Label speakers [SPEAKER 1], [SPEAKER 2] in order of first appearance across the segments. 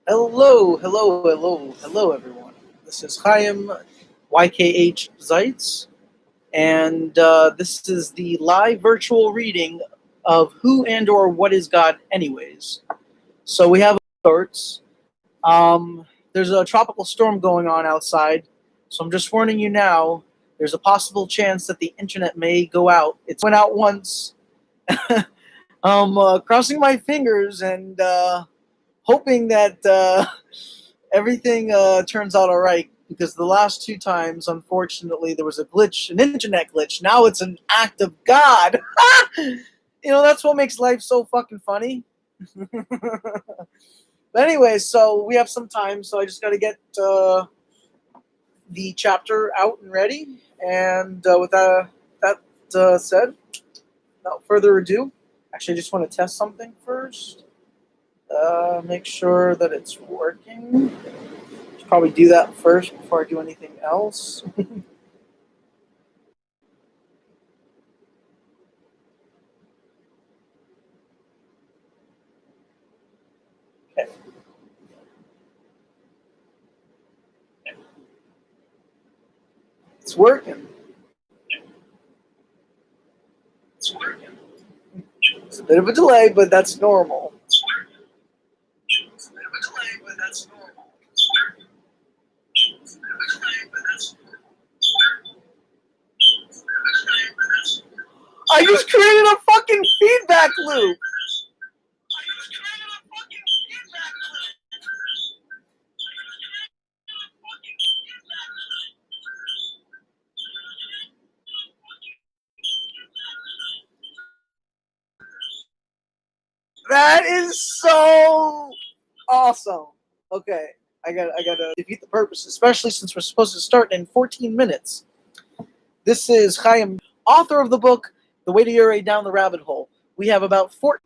[SPEAKER 1] Hello, everyone. This is Chaim YKH Zeitz, and this is the live virtual reading of Who and or What is God, anyways. So we have alerts. There's a tropical storm going on outside, so I'm just warning you now. There's a possible chance that the internet may go out. It's went out once. I'm crossing my fingers and hoping that everything turns out all right. Because the last two times, unfortunately, there was a glitch, an internet glitch. Now it's an act of God. That's what makes life so fucking funny. But anyway, so we have some time, so I just got to get the chapter out and ready. And with that said, without further ado, actually, I just want to test something first. Make sure that it's working. Should probably do that first before I do anything else. Okay. It's working. It's a bit of a delay, but that's normal. I just created a fucking feedback loop. That is so awesome. Okay, I gotta defeat the purpose, especially since we're supposed to start in 14 minutes. This is Chaim, author of the book The Way to Ure Down the Rabbit Hole. We have about 4.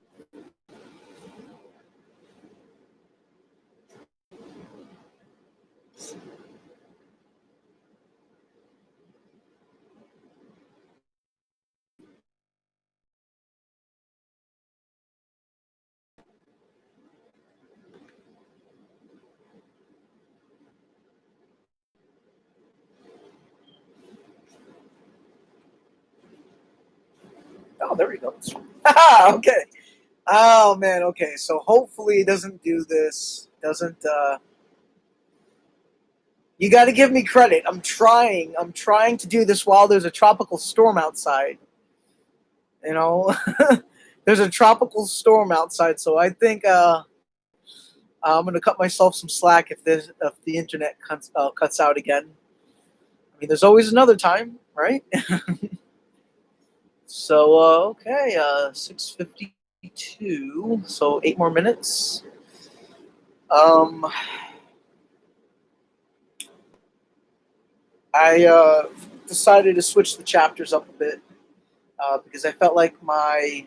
[SPEAKER 1] Oh, there we go. Okay. Oh man. Okay. So hopefully it doesn't do this. Doesn't. You got to give me credit. I'm trying. I'm trying to do this while there's a tropical storm outside. You know, there's a tropical storm outside, so I think I'm gonna cut myself some slack if the internet cuts out again. I mean, there's always another time, right? So okay, 6:52. So 8 more minutes. Um, I decided to switch the chapters up a bit because I felt like my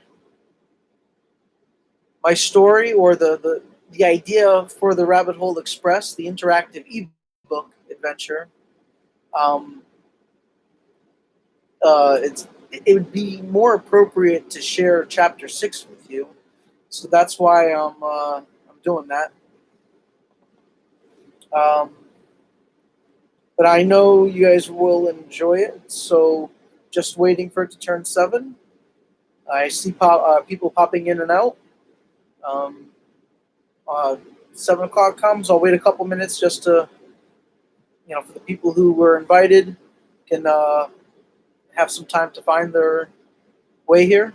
[SPEAKER 1] story or the idea for the Rabbit Hole Express, the interactive ebook adventure, um, it would be more appropriate to share chapter 6 with you. So that's why I'm doing that. Um, but I know you guys will enjoy it. So just waiting for it to turn 7. I see people popping in and out. Um, uh, 7 o'clock comes. I'll wait a couple minutes just to, for the people who were invited can have some time to find their way here.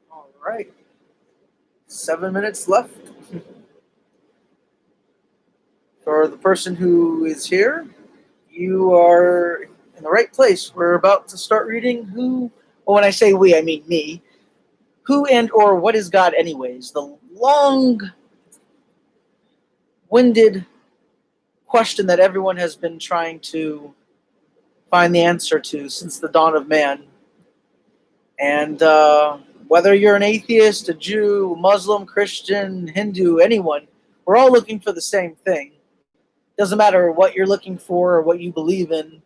[SPEAKER 1] All right. 7 minutes left. For the person who is here, you are in the right place. We're about to start reading who, well, when I say we, I mean me. Who and or what is God, anyways? The long winded question that everyone has been trying to find the answer to since the dawn of man. And whether you're an atheist, a Jew, Muslim, Christian, Hindu, anyone, we're all looking for the same thing. Doesn't matter what you're looking for or what you believe in.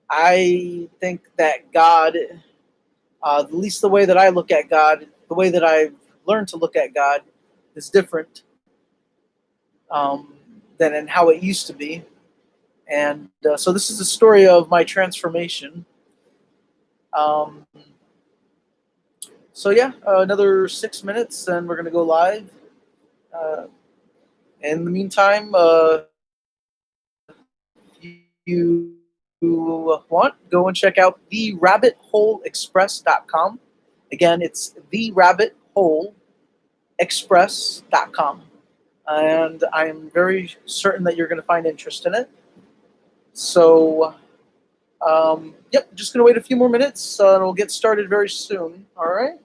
[SPEAKER 1] I think that God, at least the way that I look at God, the way that I've learned to look at God, is different um, than in how it used to be. And so this is the story of my transformation. Um, so yeah, another 6 minutes, and we're gonna go live. Uh, in the meantime, if you want, go and check out therabbitholeexpress.com. Again, it's therabbitholeexpress.com. And I'm very certain that you're going to find interest in it. So, yep, just going to wait a few more minutes and we'll get started very soon. All right.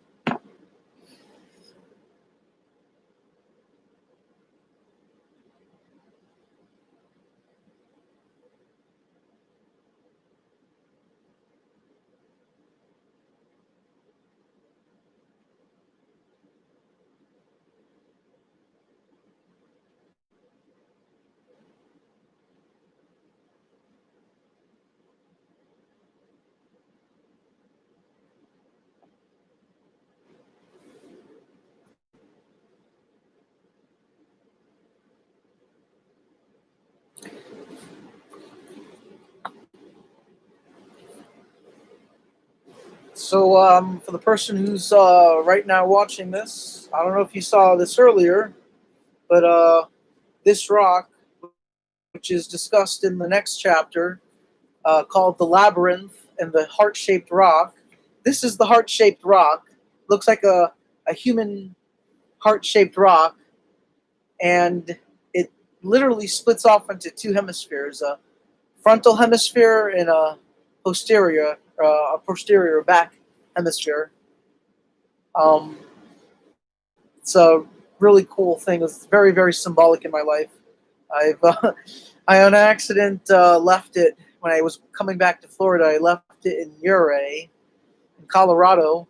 [SPEAKER 1] So, for the person who's right now watching this, I don't know if you saw this earlier, but this rock, which is discussed in the next chapter, called the Labyrinth and the Heart-Shaped Rock. This is the heart-shaped rock. Looks like a human heart-shaped rock, and it literally splits off into two hemispheres: a frontal hemisphere and a posterior back hemisphere. Um, it's a really cool thing. It's very, very symbolic in my life. I've I on accident left it when I was coming back to Florida. I left it in Ouray, in Colorado,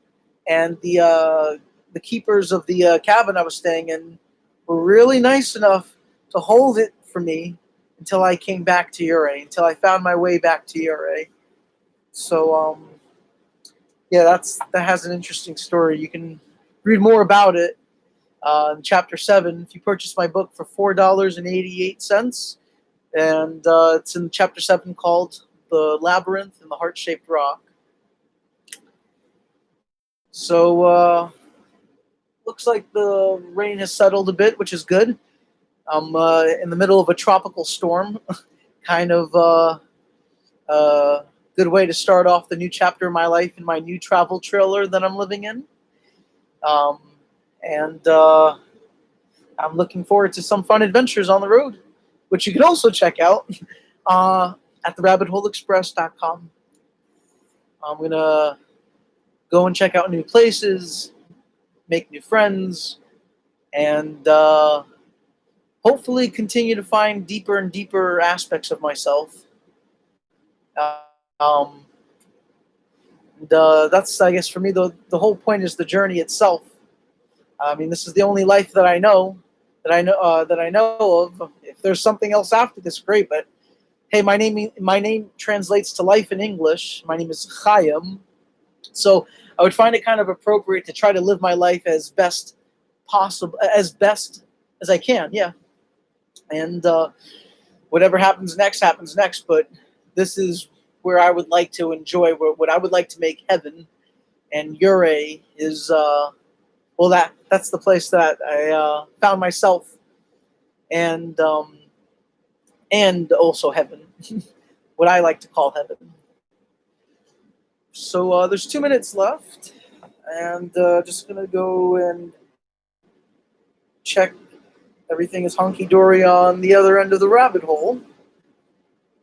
[SPEAKER 1] and the keepers of the cabin I was staying in were really nice enough to hold it for me until I came back to Ouray, until I found my way back to Ouray. So yeah, that has an interesting story. You can read more about it in Chapter 7 if you purchase my book for $4.88, and it's in Chapter 7 called "The Labyrinth and the Heart-Shaped Rock." So looks like the rain has settled a bit, which is good. I'm in the middle of a tropical storm, kind of good way to start off the new chapter of my life in my new travel trailer that I'm living in. Um, and I'm looking forward to some fun adventures on the road, which you can also check out uh, at therabbitholeexpress.com. I'm going to go and check out new places, make new friends, and hopefully continue to find deeper and deeper aspects of myself. Uh, um, and that's, I guess, for me, the whole point is the journey itself. I mean, this is the only life that I know, that I know of. If there's something else after this, great. But hey, my name translates to life in English. My name is Chaim, so I would find it kind of appropriate to try to live my life as best possible, as best as I can. Yeah, and whatever happens next happens next. But this is where I would like to enjoy, what I would like to make heaven. And Ouray is well, that's the place that I found myself, and also heaven, what I like to call heaven. So there's 2 minutes left, and just gonna go and check everything is hunky dory on the other end of the rabbit hole.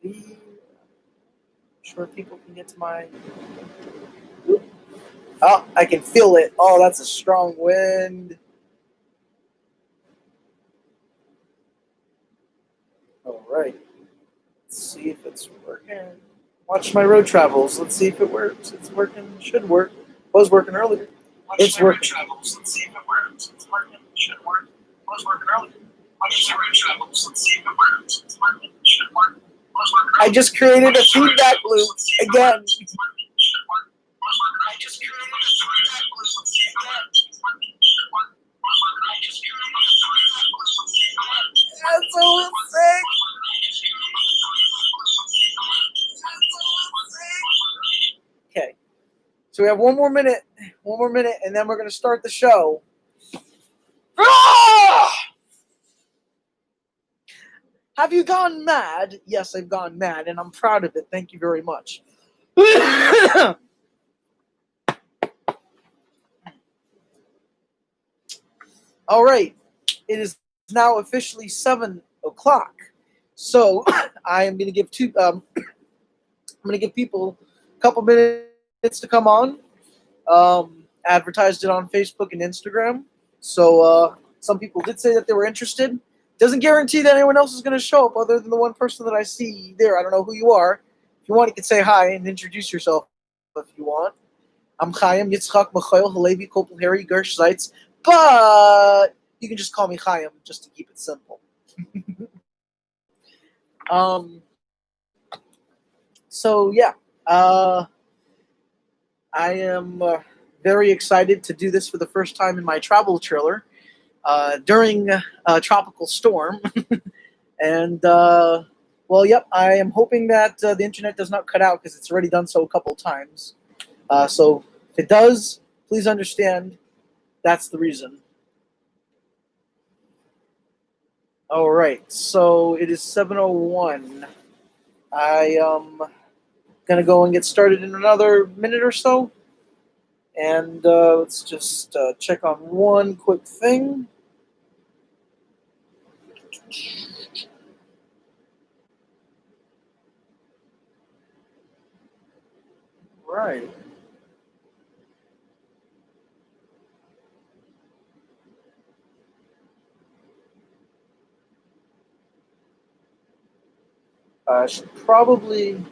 [SPEAKER 1] Be sure people can get to my. Oh, I can feel it. Oh, that's a strong wind. All right. Let's see if it's working. Watch my road travels. Let's see if it works. It's working. Should work. Was working earlier. It's working. Travels. Let's see if it works. It's working. Should work. Was working earlier. Watch my road travels. Let's see if it works. It's working. Should work. Was working earlier. I just created a feedback loop again. I just created a feedback loop again. That's so insane. Okay, so we have one more minute, and then we're going to start the show. Ah! Have you gone mad? Yes, I've gone mad, and I'm proud of it. Thank you very much. All right, it is now officially 7 o'clock. So I am going to give I'm going to give people a couple minutes to come on. Advertised it on Facebook and Instagram. So some people did say that they were interested. Doesn't guarantee that anyone else is going to show up other than the one person that I see there. I don't know who you are. If you want, you can say hi and introduce yourself if you want. I'm Chaim Yitzchak Michael Halevi Kopelheri Gersh Zeitz, but you can just call me Chaim just to keep it simple. So yeah, I am very excited to do this for the first time in my travel trailer during a tropical storm. And well, yep, I am hoping that the internet does not cut out because it's already done so a couple times. So if it does, please understand that's the reason. All right, so it is 7:01. I am gonna go and get started in another minute or so, and let's just check on one quick thing. Right. I should probably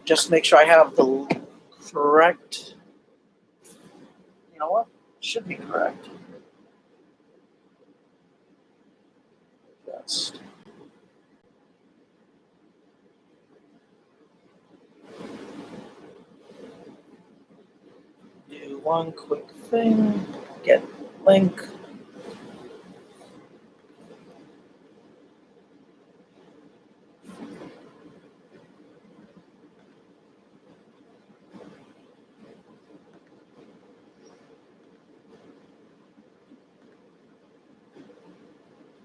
[SPEAKER 1] just make sure I have the correct. You know what? Should be correct. Just. Do one quick thing. Get link.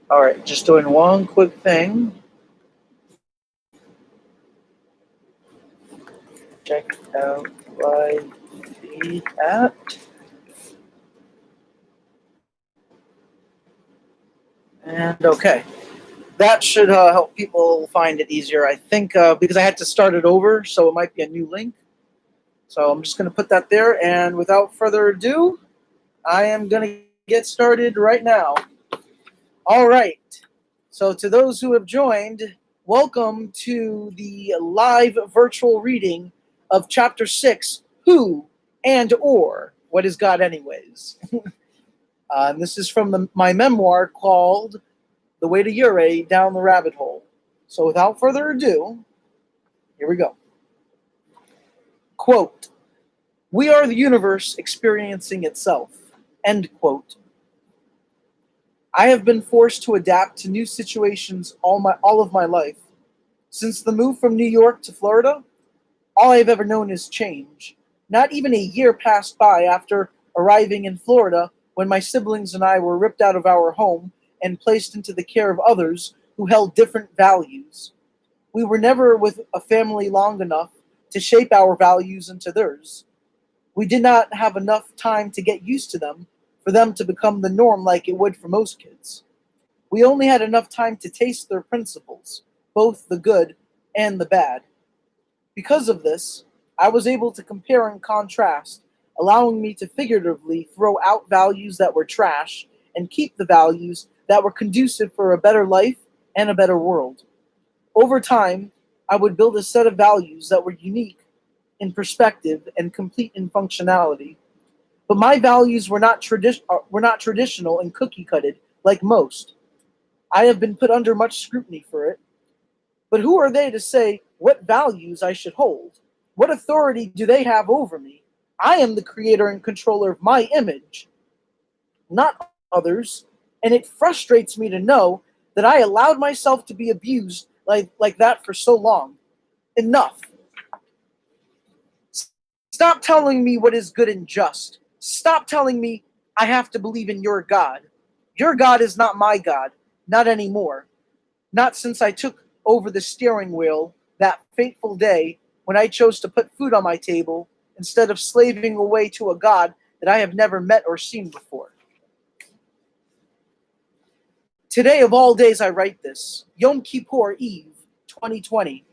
[SPEAKER 1] All right, just doing one quick thing. Check out live feed at. And okay, that should help people find it easier. I think because I had to start it over, so it might be a new link. So I'm just going to put that there. And without further ado, I am going to get started right now. All right. So to those who have joined, welcome to the live virtual reading of Chapter 6, Who and or What is God Anyways? And this is from my memoir called The Way to Ure, Down the Rabbit Hole. So without further ado, here we go. Quote, "We are the universe experiencing itself." End quote. I have been forced to adapt to new situations all of my life. Since the move from New York to Florida, all I've ever known is change. Not even a year passed by after arriving in Florida when my siblings and I were ripped out of our home and placed into the care of others who held different values. We were never with a family long enough to shape our values into theirs. We did not have enough time to get used to them for them to become the norm like it would for most kids. We only had enough time to taste their principles, both the good and the bad. Because of this, I was able to compare and contrast, allowing me to figuratively throw out values that were trash and keep the values that were conducive for a better life and a better world. Over time, I would build a set of values that were unique in perspective and complete in functionality. But my values were not traditional and cookie-cutted like most. I have been put under much scrutiny for it. But who are they to say what values I should hold? What authority do they have over me? I am the creator and controller of my image, not others, and it frustrates me to know that I allowed myself to be abused like that for so long. Enough. Stop telling me what is good and just. Stop telling me I have to believe in your God. Your God is not my God, not anymore. Not since I took over the steering wheel that fateful day when I chose to put food on my table instead of slaving away to a God that I have never met or seen before. Today of all days I write this, Yom Kippur Eve 2020,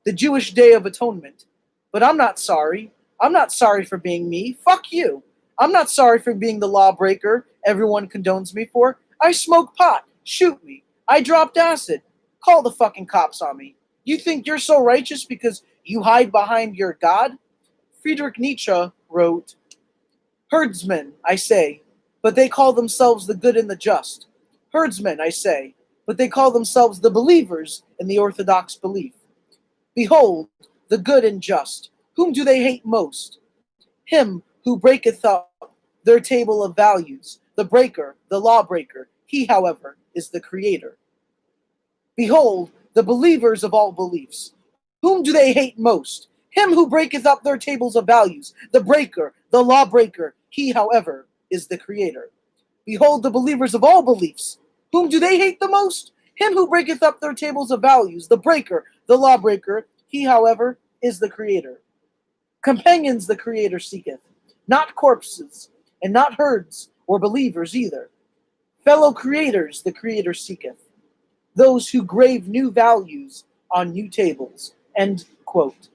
[SPEAKER 1] the Jewish Day of Atonement. But I'm not sorry. I'm not sorry for being me. Fuck you. I'm not sorry for being the lawbreaker everyone condones me for. I smoke pot. Shoot me. I dropped acid. Call the fucking cops on me. You think you're so righteous because you hide behind your God? Friedrich Nietzsche wrote, herdsmen, I say, but they call themselves the good and the just. Herdsmen, I say, but they call themselves the believers in the orthodox belief. Behold, the good and just. Whom do they hate most? Him who breaketh up their table of values, the breaker, the lawbreaker. He, however, is the creator. Behold, the believers of all beliefs. Whom do they hate most? Him who breaketh up their tables of values, the breaker, the lawbreaker. He, however, is the creator. Behold, the believers of all beliefs. Whom do they hate the most? Him who breaketh up their tables of values, the breaker, the lawbreaker. He, however, is the creator. Companions the creator seeketh, not corpses, and not herds or believers either. Fellow creators the creator seeketh, those who grave new values on new tables. End quote.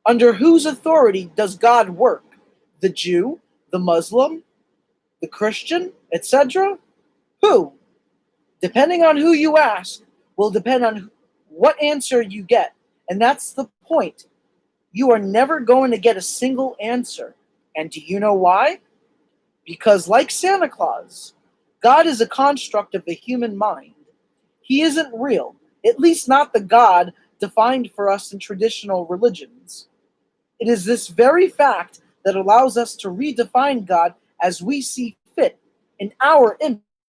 [SPEAKER 1] Under whose authority does God work? The Jew, the Muslim, the Christian, etc.? Who? Depending on who you ask, will depend on what answer you get. And that's the point. You are never going to get a single answer. And do you know why? Because, like Santa Claus, God is a construct of the human mind. He isn't real, at least not the God defined for us in traditional religions. It is this very fact that allows us to redefine God as we see fit in our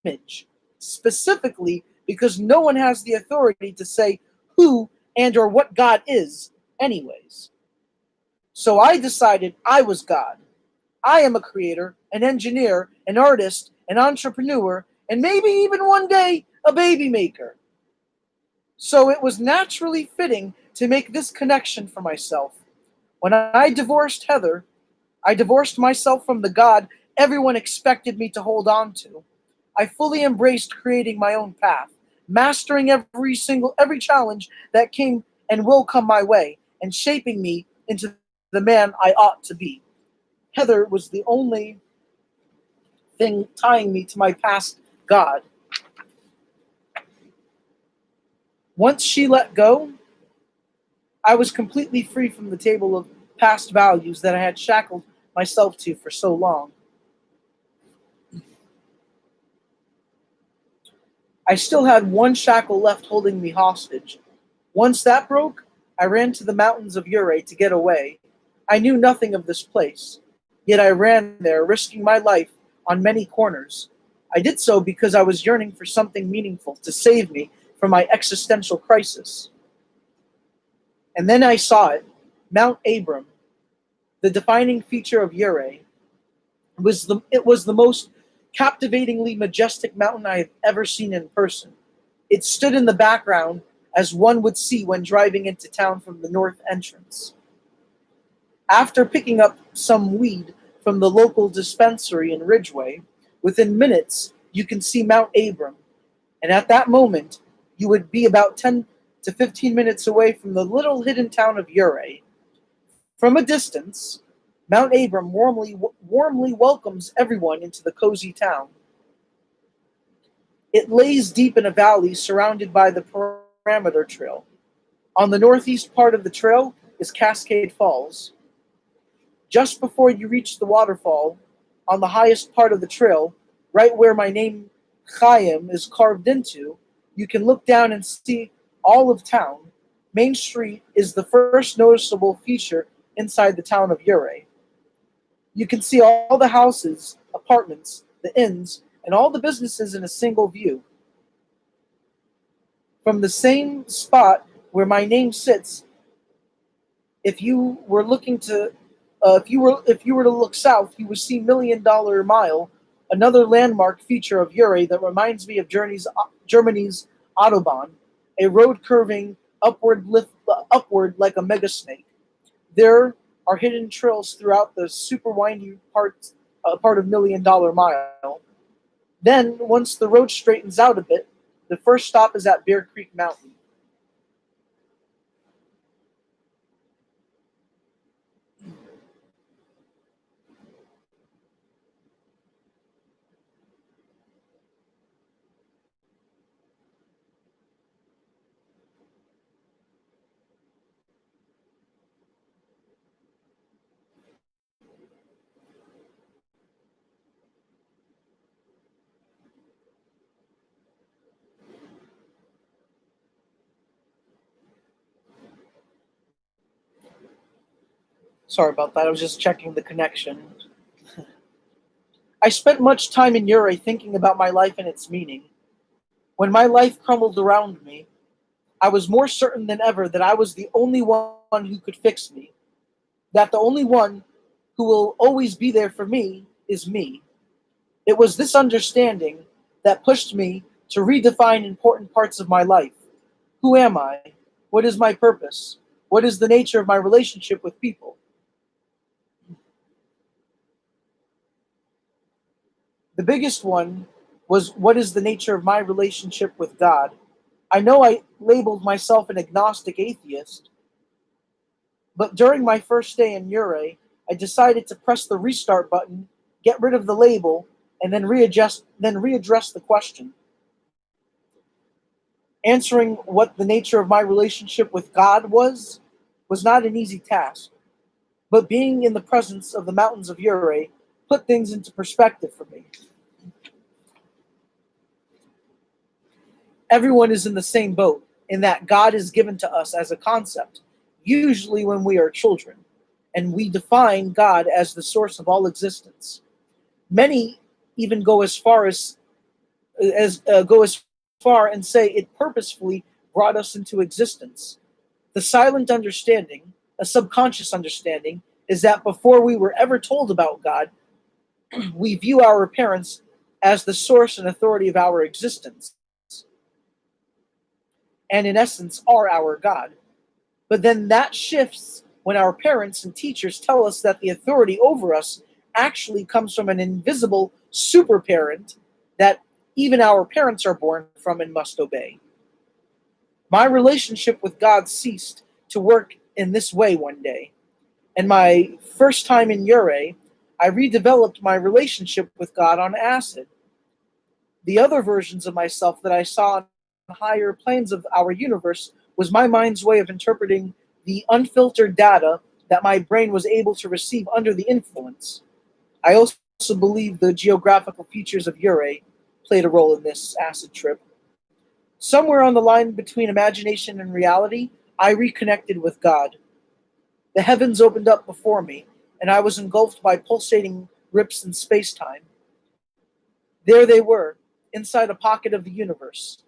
[SPEAKER 1] image, specifically because no one has the authority to say who and or what God is anyways. So I decided I was God. I am a creator, an engineer, an artist, an entrepreneur, and maybe even one day a baby maker. So it was naturally fitting to make this connection for myself. When I divorced Heather, I divorced myself from the God everyone expected me to hold on to. I fully embraced creating my own path, mastering every challenge that came and will come my way, and shaping me into the man I ought to be. Heather was the only thing tying me to my past God. Once she let go, I was completely free from the table of past values that I had shackled myself to for so long. I still had one shackle left holding me hostage. Once that broke, I ran to the mountains of Ure to get away. I knew nothing of this place, yet I ran there, risking my life on many corners. I did so because I was yearning for something meaningful to save me from my existential crisis. And then I saw it, Mount Abram, the defining feature of Ure. It was the most captivatingly majestic mountain I have ever seen in person. It stood in the background as one would see when driving into town from the north entrance. After picking up some weed from the local dispensary in Ridgeway, within minutes you can see Mount Abram, and at that moment you would be about 10 to 15 minutes away from the little hidden town of Ure. From a distance, Mount Abram warmly welcomes everyone into the cozy town. It lays deep in a valley surrounded by the Parameter Trail. On the northeast part of the trail is Cascade Falls. Just before you reach the waterfall, on the highest part of the trail, right where my name Chaim is carved into, you can look down and see all of town. Main Street is the first noticeable feature inside the town of Ure. You can see all the houses, apartments, the inns, and all the businesses in a single view. From the same spot where my name sits, if you were looking to if you were to look south, you would see Million Dollar Mile, another landmark feature of Ure that reminds me of Germany's Autobahn, a road curving upward like a mega snake. There are hidden trails throughout the super windy part of Million Dollar Mile. Then, once the road straightens out a bit, the first stop is at Bear Creek Mountain. Sorry about that, I was just checking the connection. I spent much time in Ure thinking about my life and its meaning. When my life crumbled around me, I was more certain than ever that I was the only one who could fix me, that the only one who will always be there for me is me. It was this understanding that pushed me to redefine important parts of my life. Who am I? What is my purpose? What is the nature of my relationship with people? The biggest one was, what is the nature of my relationship with God? I know I labeled myself an agnostic atheist, but during my first day in Ure, I decided to press the restart button, get rid of the label, and then readdress the question. Answering what the nature of my relationship with God was not an easy task, but being in the presence of the mountains of Ure put things into perspective for me. Everyone is in the same boat in that God is given to us as a concept, usually when we are children, and we define God as the source of all existence. Many even go as far and say it purposefully brought us into existence. The silent understanding, a subconscious understanding, is that before we were ever told about God, we view our parents as the source and authority of our existence, and in essence are our God. But then that shifts when our parents and teachers tell us that the authority over us actually comes from an invisible super parent that even our parents are born from and must obey. My relationship with God ceased to work in this way one day. And my first time in Ure, I redeveloped my relationship with God on acid. The other versions of myself that I saw on higher planes of our universe was my mind's way of interpreting the unfiltered data that my brain was able to receive under the influence. I also believe the geographical features of Ure played a role in this acid trip. Somewhere on the line between imagination and reality, I reconnected with God. The heavens opened up before me, and I was engulfed by pulsating rips in space time. There they were, inside a pocket of the universe.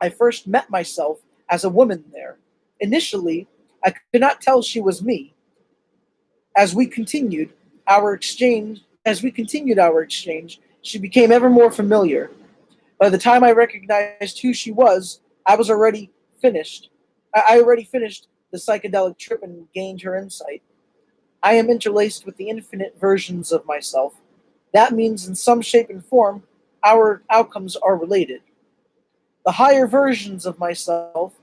[SPEAKER 1] I first met myself as a woman there. Initially, I could not tell she was me. As we continued our exchange, she became ever more familiar. By the time I recognized who she was, I was already finished. I already finished the psychedelic trip and gained her insight. I am interlaced with the infinite versions of myself. That means, in some shape and form, our outcomes are related. The higher versions of myself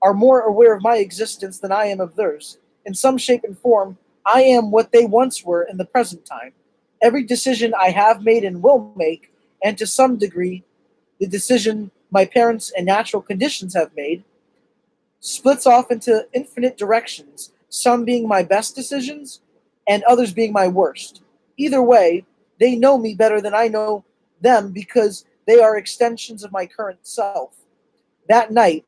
[SPEAKER 1] are more aware of my existence than I am of theirs. In some shape and form, I am what they once were in the present time. Every decision I have made and will make, and to some degree, the decision my parents and natural conditions have made, splits off into infinite directions, some being my best decisions and others being my worst. Either way, they know me better than I know them because they are extensions of my current self. That night,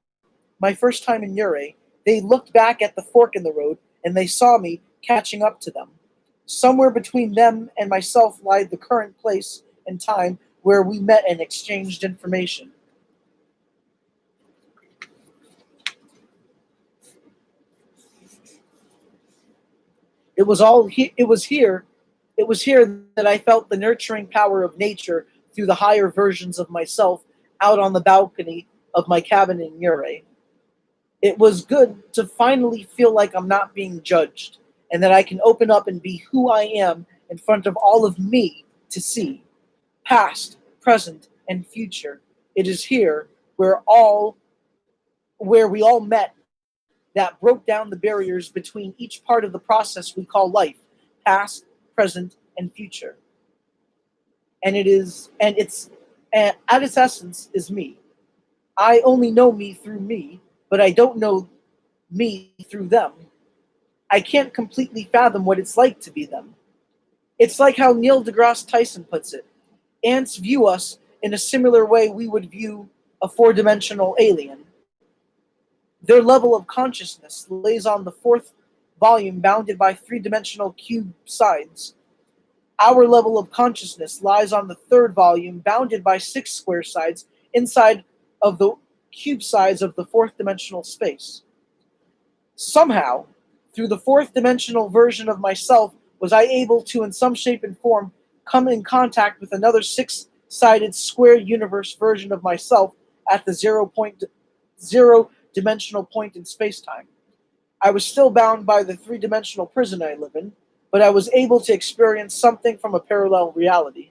[SPEAKER 1] my first time in Ure, they looked back at the fork in the road and they saw me catching up to them. Somewhere between them and myself lied the current place and time where we met and exchanged information. It was all it was here. It was here that I felt the nurturing power of nature through the higher versions of myself out on the balcony of my cabin in Ure. It was good to finally feel like I'm not being judged and that I can open up and be who I am in front of all of me to see. Past, present, and future. It is here where we all met that broke down the barriers between each part of the process we call life, past, present, and future. And at its essence is me. I only know me through me, but I don't know me through them. I can't completely fathom what it's like to be them. It's like how Neil deGrasse Tyson puts it. Ants view us in a similar way we would view a four-dimensional alien. Their level of consciousness lays on the fourth volume bounded by three-dimensional cube sides. Our level of consciousness lies on the third volume bounded by six square sides inside of the cube sides of the fourth dimensional space. Somehow, through the fourth dimensional version of myself, was I able to, in some shape and form, come in contact with another six-sided square universe version of myself at the zero dimensional point in space-time. I was still bound by the three-dimensional prison I live in, but I was able to experience something from a parallel reality.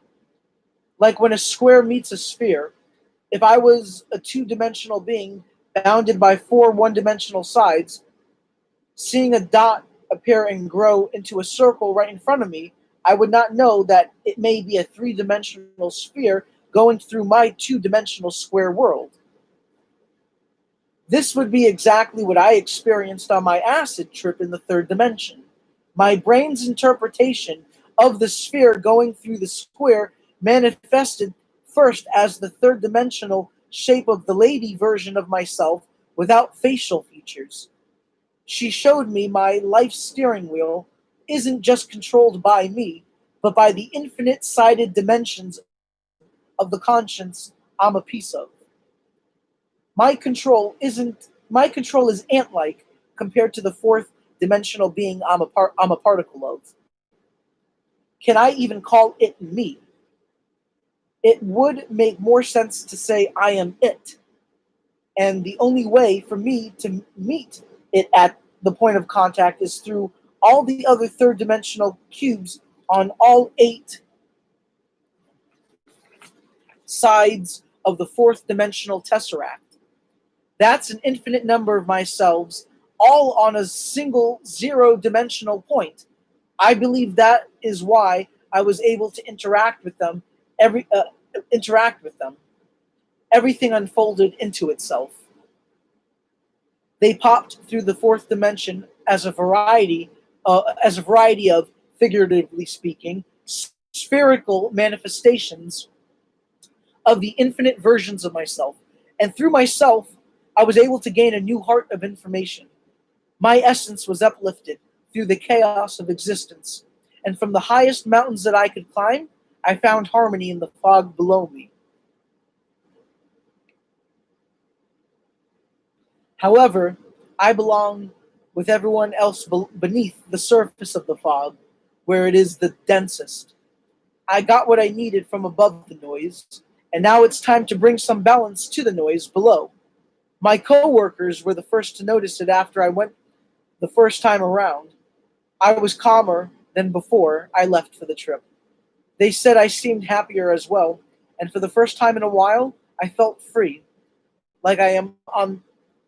[SPEAKER 1] Like when a square meets a sphere, if I was a two-dimensional being bounded by four one-dimensional sides, seeing a dot appear and grow into a circle right in front of me, I would not know that it may be a three-dimensional sphere going through my two-dimensional square world. This would be exactly what I experienced on my acid trip in the third dimension. My brain's interpretation of the sphere going through the square manifested first as the third dimensional shape of the lady version of myself without facial features. She showed me my life steering wheel isn't just controlled by me, but by the infinite sided dimensions of the conscience I'm a piece of. My control is ant-like compared to the fourth dimensional being I'm a particle of. Can I even call it me? It would make more sense to say I am it. And the only way for me to meet it at the point of contact is through all the other third dimensional cubes on all eight sides of the fourth dimensional tesseract. That's an infinite number of myselves, all on a single zero-dimensional point. I believe that is why I was able to every interact with them. Everything unfolded into itself. They popped through the fourth dimension as a variety of, figuratively speaking, spherical manifestations of the infinite versions of myself. And through myself, I was able to gain a new heart of information. My essence was uplifted through the chaos of existence. And from the highest mountains that I could climb, I found harmony in the fog below me. However, I belong with everyone else beneath the surface of the fog, where it is the densest. I got what I needed from above the noise, and now it's time to bring some balance to the noise below. My coworkers were the first to notice it after I went the first time around. I was calmer than before I left for the trip. They said I seemed happier as well, and for the first time in a while, I felt free, like I am on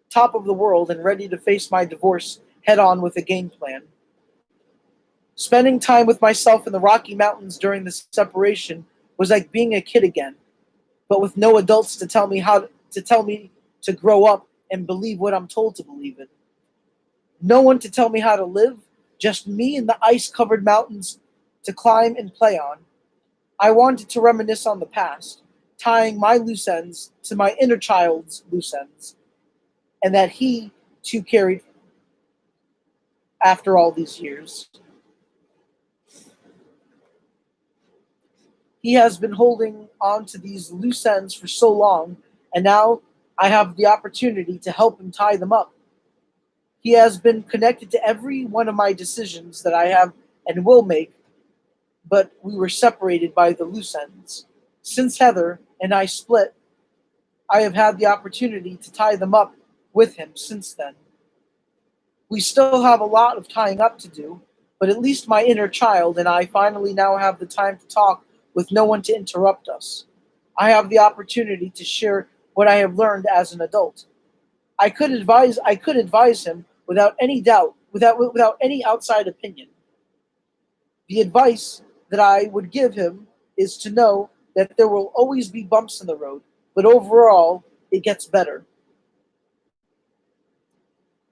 [SPEAKER 1] top of the world and ready to face my divorce head on with a game plan. Spending time with myself in the Rocky Mountains during this separation was like being a kid again, but with no adults to tell me to grow up and believe what I'm told to believe in. No one to tell me how to live, just me and the ice-covered mountains to climb and play on. I wanted to reminisce on the past, tying my loose ends to my inner child's loose ends, and that he too carried after all these years. He has been holding on to these loose ends for so long, and now I have the opportunity to help him tie them up. He has been connected to every one of my decisions that I have and will make, but we were separated by the loose ends. Since Heather and I split, I have had the opportunity to tie them up with him since then. We still have a lot of tying up to do, but at least my inner child and I finally now have the time to talk with no one to interrupt us. I have the opportunity to share what I have learned as an adult. I could advise him without any doubt, without any outside opinion. The advice that I would give him is to know that there will always be bumps in the road, but overall it gets better.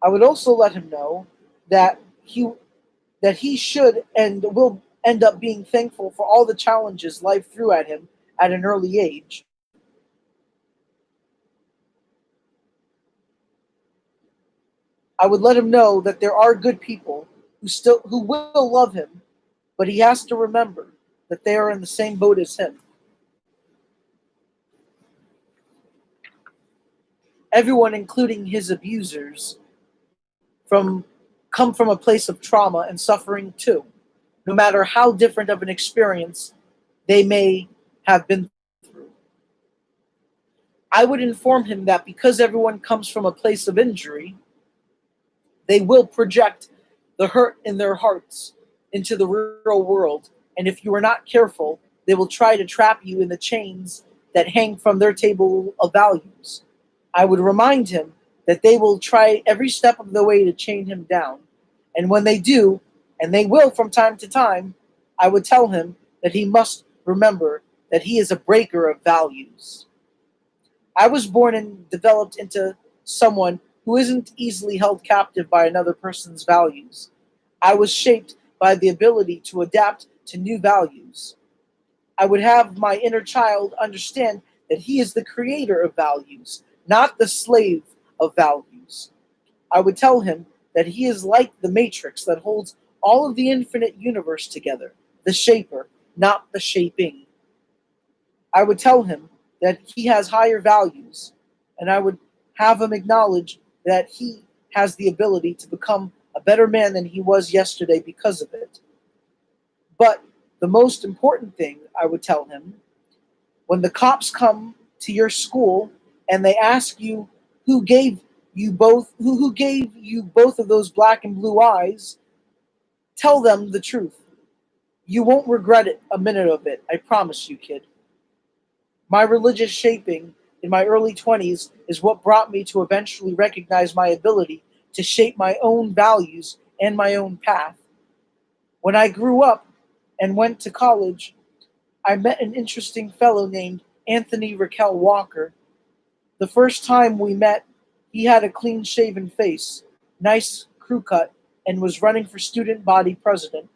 [SPEAKER 1] I would also let him know that he should and will end up being thankful for all the challenges life threw at him at an early age. I would let him know that there are good people who will love him, but he has to remember that they are in the same boat as him. Everyone, including his abusers, from come from a place of trauma and suffering too, no matter how different of an experience they may have been through. I would inform him that because everyone comes from a place of injury, they will project the hurt in their hearts into the real world, and if you are not careful, they will try to trap you in the chains that hang from their table of values. I would remind him that they will try every step of the way to chain him down, and when they do, and they will from time to time, I would tell him that he must remember that he is a breaker of values. I was born and developed into someone who isn't easily held captive by another person's values. I was shaped by the ability to adapt to new values. I would have my inner child understand that he is the creator of values, not the slave of values. I would tell him that he is like the matrix that holds all of the infinite universe together, the shaper, not the shaping. I would tell him that he has higher values, and I would have him acknowledge that he has the ability to become a better man than he was yesterday because of it. But the most important thing I would tell him, when the cops come to your school and they ask you who gave you both of those black and blue eyes, tell them the truth. You won't regret it a minute of it, I promise you, kid. My religious shaping in my early 20s is what brought me to eventually recognize my ability to shape my own values and my own path. When I grew up and went to college, I met an interesting fellow named Anthony Raquel Walker. The first time we met, he had a clean shaven face, nice crew cut, and was running for student body president.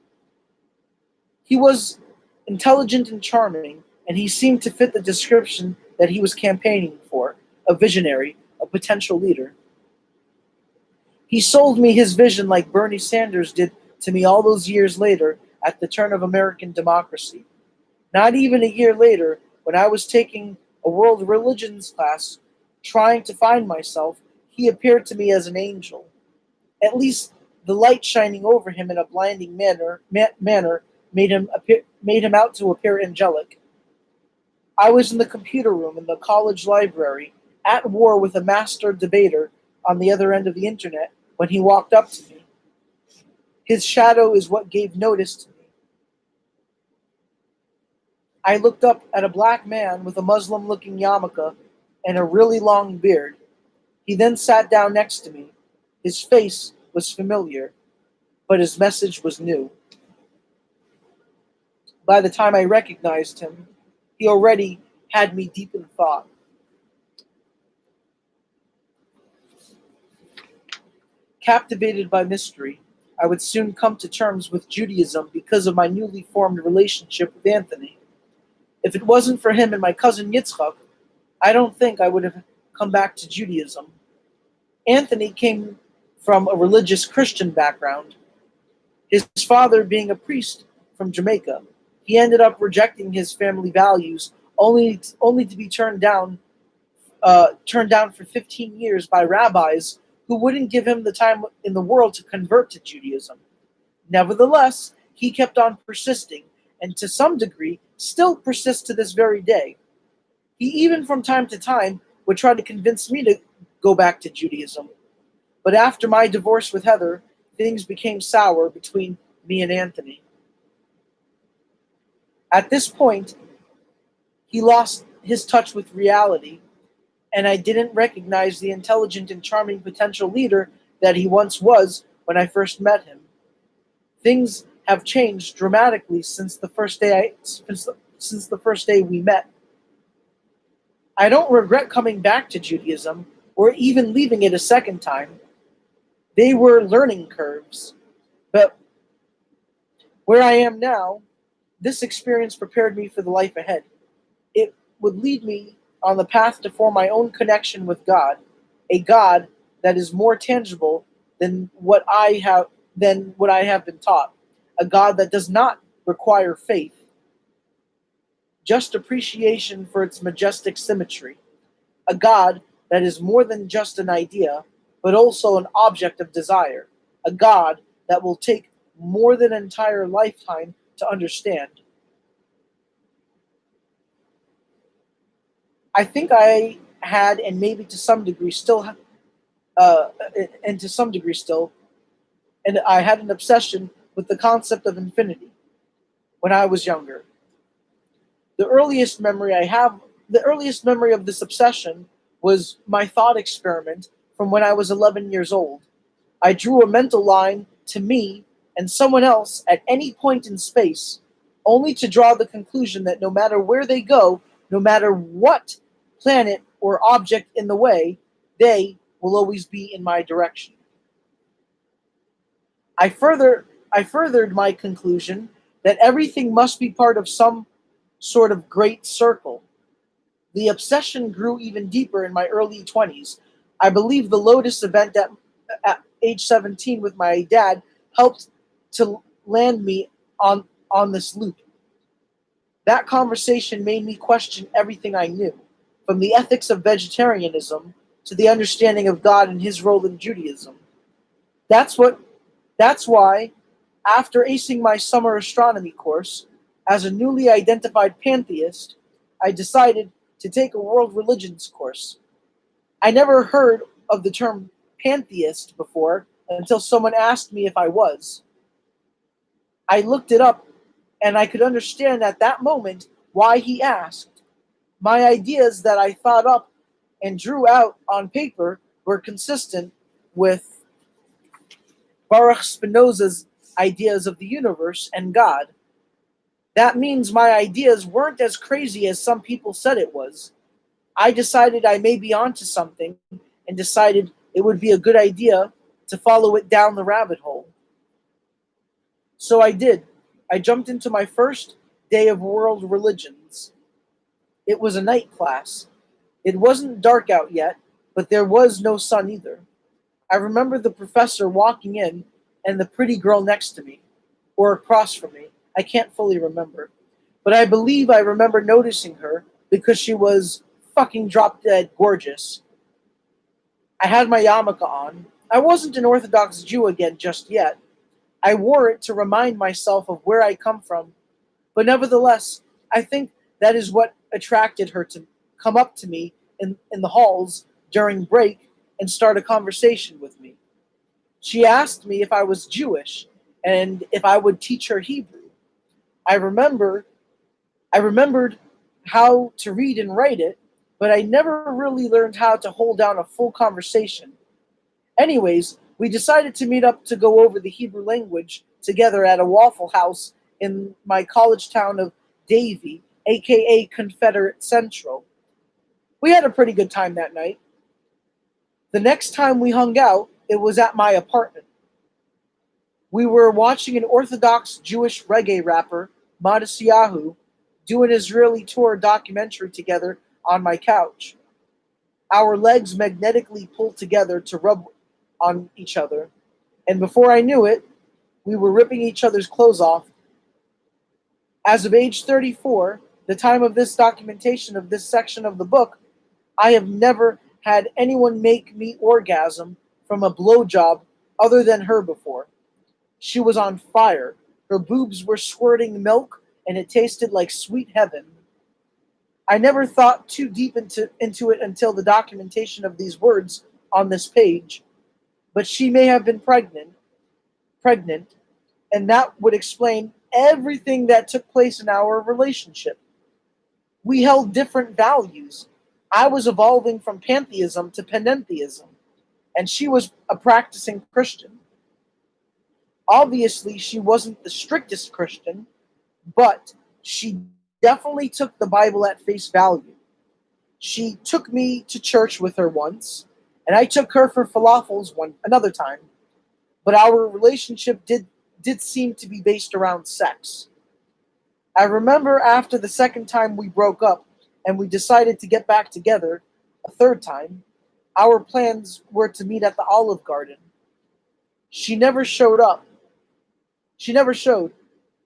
[SPEAKER 1] He was intelligent and charming, and he seemed to fit the description that he was campaigning for: a visionary, a potential leader. He sold me his vision like Bernie Sanders did to me all those years later at the turn of American democracy. Not even a year later, when I was taking a world religions class, trying to find myself, he appeared to me as an angel. At least the light shining over him in a blinding manner made him out to appear angelic. I was in the computer room in the college library, at war with a master debater on the other end of the internet, when he walked up to me. His shadow is what gave notice to me. I looked up at a black man with a Muslim looking yarmulke and a really long beard. He then sat down next to me. His face was familiar, but his message was new. By the time I recognized him, he already had me deep in thought. Captivated by mystery, I would soon come to terms with Judaism because of my newly formed relationship with Anthony. If it wasn't for him and my cousin Yitzchak, I don't think I would have come back to Judaism. Anthony came from a religious Christian background, his father being a priest from Jamaica. He ended up rejecting his family values only to be turned down for 15 years by rabbis who wouldn't give him the time in the world to convert to Judaism. Nevertheless, he kept on persisting, and to some degree still persists to this very day. He even from time to time would try to convince me to go back to Judaism. But after my divorce with Heather, things became sour between me and Anthony. At this point, he lost his touch with reality, and I didn't recognize the intelligent and charming potential leader that he once was when I first met him. Things have changed dramatically since the first day we met. I don't regret coming back to Judaism or even leaving it a second time. They were learning curves. But where I am now, this experience prepared me for the life ahead. It would lead me on the path to form my own connection with God, a God that is more tangible than what I have been taught, a God that does not require faith, just appreciation for its majestic symmetry, a God that is more than just an idea, but also an object of desire, a God that will take more than an entire lifetime to understand. I think I had, and maybe to some degree still, uh, and to some degree still, and I had an obsession with the concept of infinity when I was younger. The earliest memory I have, the earliest memory of this obsession was my thought experiment from when I was 11 years old. I drew a mental line to me and someone else at any point in space, only to draw the conclusion that no matter where they go, no matter what planet or object in the way, they will always be in my direction. I furthered my conclusion that everything must be part of some sort of great circle. The obsession grew even deeper in my early 20s. I believe the Lotus event at age 17 with my dad helped to land me on this loop. That conversation made me question everything I knew, from the ethics of vegetarianism to the understanding of God and his role in Judaism. That's what that's why, after acing my summer astronomy course, as a newly identified pantheist, I decided to take a world religions course. I never heard of the term pantheist before until someone asked me if I was. I looked it up and I could understand at that moment why he asked. My ideas that I thought up and drew out on paper were consistent with Baruch Spinoza's ideas of the universe and God. That means my ideas weren't as crazy as some people said it was. I decided I may be onto something and decided it would be a good idea to follow it down the rabbit hole. So I did. I jumped into my first day of world religions. It was a night class. It wasn't dark out yet, but there was no sun either. I remember the professor walking in and the pretty girl next to me, or across from me. I can't fully remember. But I believe I remember noticing her because she was fucking drop dead gorgeous. I had my yarmulke on. I wasn't an Orthodox Jew again just yet. I wore it to remind myself of where I come from. But nevertheless, I think that is what attracted her to come up to me in the halls during break and start a conversation with me. She asked me if I was Jewish and if I would teach her Hebrew. I remember I remembered how to read and write it, but I never really learned how to hold down a full conversation. Anyways, we decided to meet up to go over the Hebrew language together at a Waffle House in my college town of Davie, aka Confederate Central. We had a pretty good time that night. The next time we hung out, It was at my apartment. We were watching an Orthodox Jewish reggae rapper, Matisyahu, do an Israeli tour documentary together on my couch. Our legs magnetically pulled together to rub on each other, and before I knew it, we were ripping each other's clothes off. As of age 34, the time of this documentation of this section of the book, I have never had anyone make me orgasm from a blowjob other than her before. She was on fire. Her boobs were squirting milk, and it tasted like sweet heaven. I never thought too deep into it until the documentation of these words on this page, but she may have been pregnant, and that would explain everything that took place in our relationship. We held different values. I was evolving from pantheism to panentheism, and she was a practicing Christian. Obviously, she wasn't the strictest Christian, but she definitely took the Bible at face value. She took me to church with her once, and I took her for falafels another time. But our relationship did seem to be based around sex. I remember after the second time we broke up and we decided to get back together a third time, our plans were to meet at the Olive Garden. She never showed up. She never showed,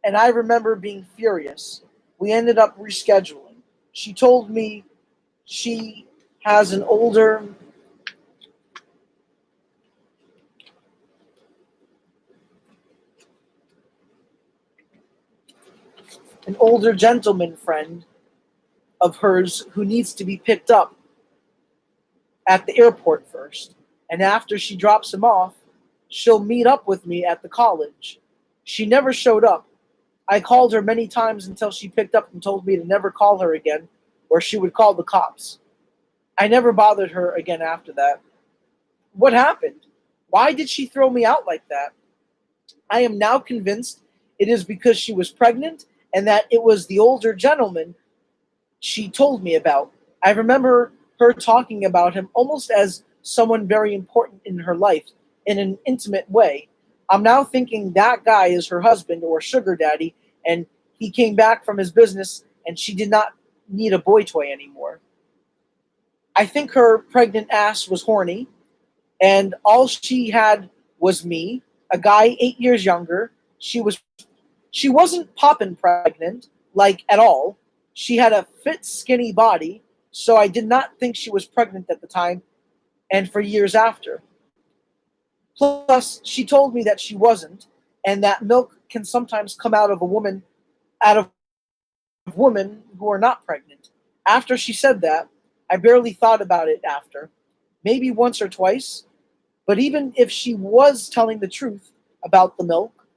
[SPEAKER 1] and I remember being furious. We ended up rescheduling. She told me she has an older gentleman friend of hers who needs to be picked up at the airport first. And after she drops him off, she'll meet up with me at the college. She never showed up. I called her many times until she picked up and told me to never call her again, or she would call the cops. I never bothered her again after that. What happened? Why did she throw me out like that? I am now convinced it is because she was pregnant and that it was the older gentleman she told me about. I remember her talking about him almost as someone very important in her life, in an intimate way. I'm now thinking that guy is her husband or sugar daddy, and he came back from his business and she did not need a boy toy anymore. I think her pregnant ass was horny, and all she had was me, a guy 8 years younger. She wasn't poppin' pregnant, like at all. She had a fit, skinny body, so I did not think she was pregnant at the time and for years after. Plus, she told me that she wasn't, and that milk can sometimes come out of women who are not pregnant. After she said that, I barely thought about it after. Maybe once or twice, but even if she was telling the truth about the milk,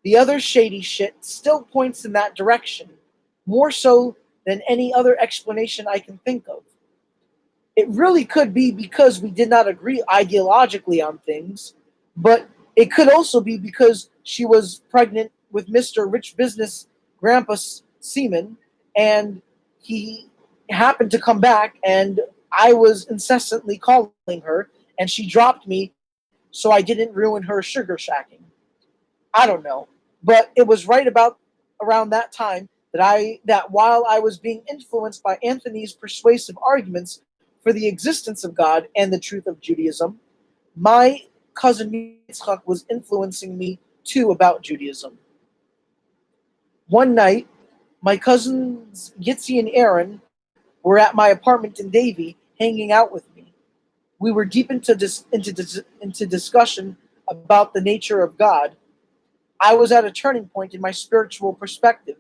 [SPEAKER 1] the other shady shit still points in that direction, more so than any other explanation I can think of. It really could be because we did not agree ideologically on things, but it could also be because she was pregnant with Mr. Rich Business Grandpa Seaman, and he happened to come back, and I was incessantly calling her, and she dropped me so I didn't ruin her sugar shacking. I don't know, but it was right about around that time that while I was being influenced by Anthony's persuasive arguments for the existence of God and the truth of Judaism, my cousin Yitzchak was influencing me too about Judaism. One night, my cousins Yitzi and Aaron were at my apartment in Davie hanging out with me. We were deep into discussion about the nature of God. I was at a turning point in my spiritual perspective.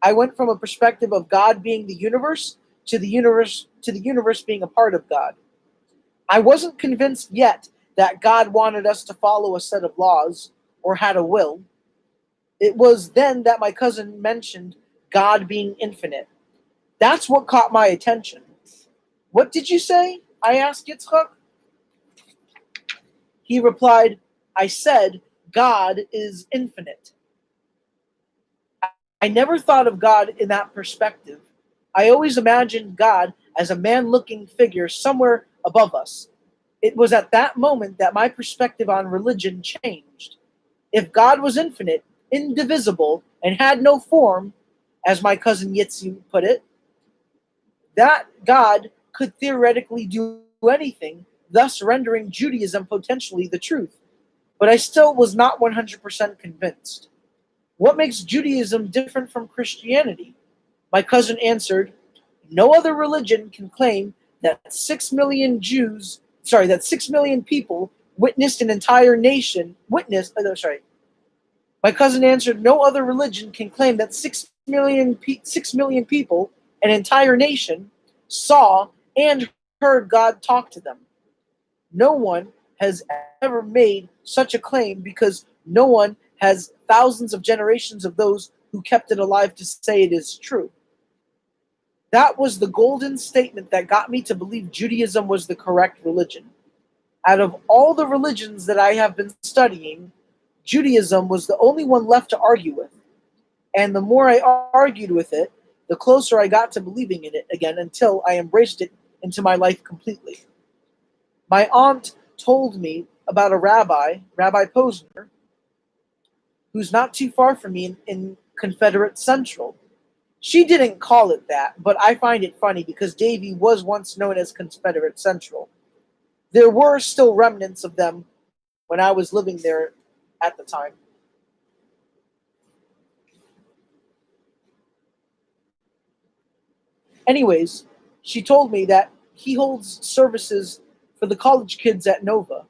[SPEAKER 1] I went from a perspective of God being the universe to the universe being a part of God. I wasn't convinced yet that God wanted us to follow a set of laws or had a will. It was then that my cousin mentioned God being infinite. That's what caught my attention. What did you say? I asked Yitzchak. He replied, I said God is infinite. I never thought of God in that perspective. I always imagined God as a man looking figure somewhere above us. It was at that moment that my perspective on religion changed. If God was infinite, indivisible, and had no form, as my cousin Yitzi put it, that God could theoretically do anything, thus rendering Judaism potentially the truth. But I still was not 100% convinced. What makes Judaism different from Christianity? My cousin answered, no other religion can claim that 6 million people witnessed an entire nation, my cousin answered, no other religion can claim that 6 million people, an entire nation, saw and heard God talk to them. No one has ever made such a claim because no one has thousands of generations of those who kept it alive to say it is true. That was the golden statement that got me to believe Judaism was the correct religion. Out of all the religions that I have been studying, Judaism was the only one left to argue with. And the more I argued with it, the closer I got to believing in it again until I embraced it into my life completely. My aunt told me about a rabbi, Rabbi Posner, who's not too far from me in Confederate Central. She didn't call it that, but I find it funny because Davie was once known as Confederate Central. There were still remnants of them when I was living there at the time. Anyways, she told me that he holds services for the college kids at Nova.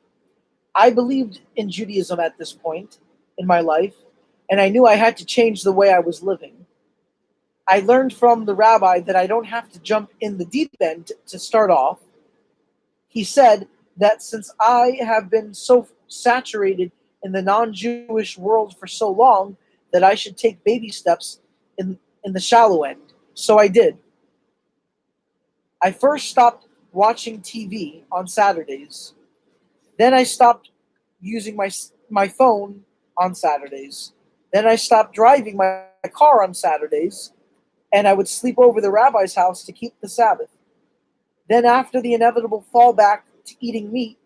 [SPEAKER 1] I believed in Judaism at this point in my life, and I knew I had to change the way I was living. I learned from the rabbi that I don't have to jump in the deep end to start off. He said that since I have been so saturated in the non-Jewish world for so long, that I should take baby steps in the shallow end. So I did. I first stopped watching TV on Saturdays. Then I stopped using my phone on Saturdays. Then I stopped driving my car on Saturdays, and I would sleep over the rabbi's house to keep the Sabbath. Then, after the inevitable fallback to eating meat,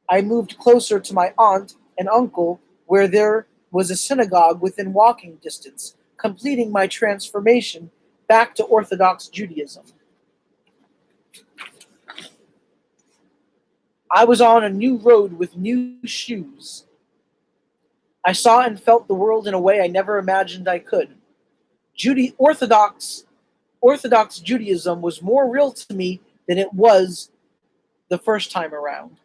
[SPEAKER 1] I moved closer to my aunt and uncle, where there was a synagogue within walking distance, completing my transformation back to Orthodox Judaism. I was on a new road with new shoes. I saw and felt the world in a way I never imagined I could. Orthodox Judaism was more real to me than it was the first time around.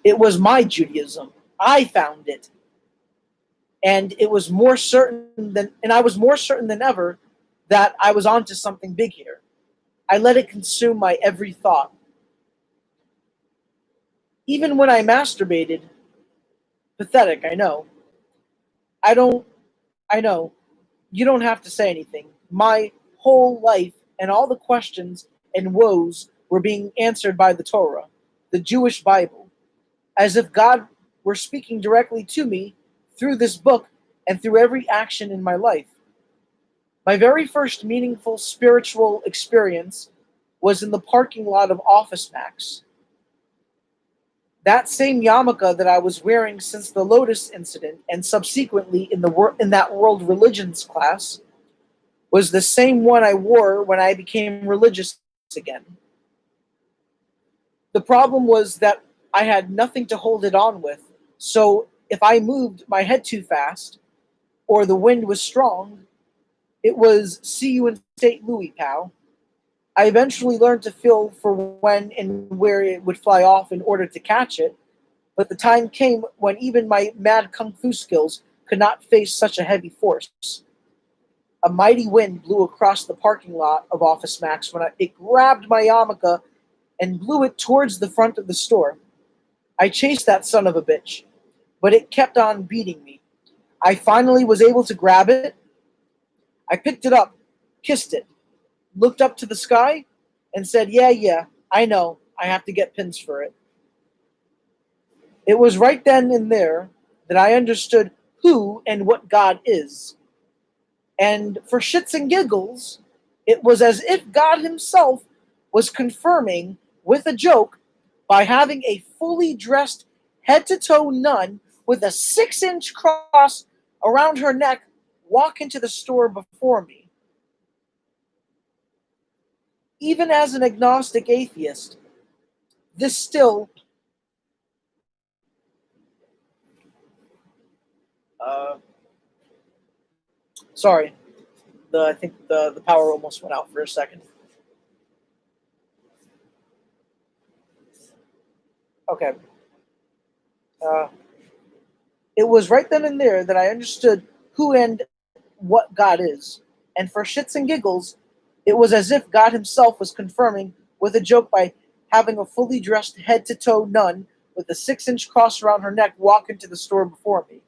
[SPEAKER 1] It was my Judaism. I found it. And I was more certain than ever that I was onto something big here. I let it consume my every thought. Even when I masturbated, pathetic, I know. I don't, I know. You don't have to say anything. My whole life and all the questions and woes were being answered by the Torah, the Jewish Bible, as if God were speaking directly to me through this book and through every action in my life. My very first meaningful spiritual experience was in the parking lot of Office Max. That same yarmulke that I was wearing since the Lotus incident and subsequently in that world religions class was the same one I wore when I became religious again. The problem was that I had nothing to hold it on with, so if I moved my head too fast or the wind was strong, it was see you in St. Louis, pal. I eventually learned to feel for when and where it would fly off in order to catch it, but the time came when even my mad kung fu skills could not face such a heavy force. A mighty wind blew across the parking lot of Office Max when it grabbed my yarmulke and blew it towards the front of the store. I chased that son of a bitch, but it kept on beating me. I finally was able to grab it. I picked it up, kissed it, looked up to the sky, and said, yeah, I know, I have to get pins for it. It was right then and there that I understood who and what God is. And for shits and giggles, it was as if God himself was confirming with a joke, by having a fully dressed head to toe nun with a 6-inch cross around her neck walk into the store before me. Even as an agnostic atheist, this still uh, sorry, I think the power almost went out for a second. Okay. Uh, it was right then and there that I understood who and what God is. And for shits and giggles, it was as if God himself was confirming with a joke by having a fully dressed head to toe nun with a 6-inch cross around her neck walk into the store before me.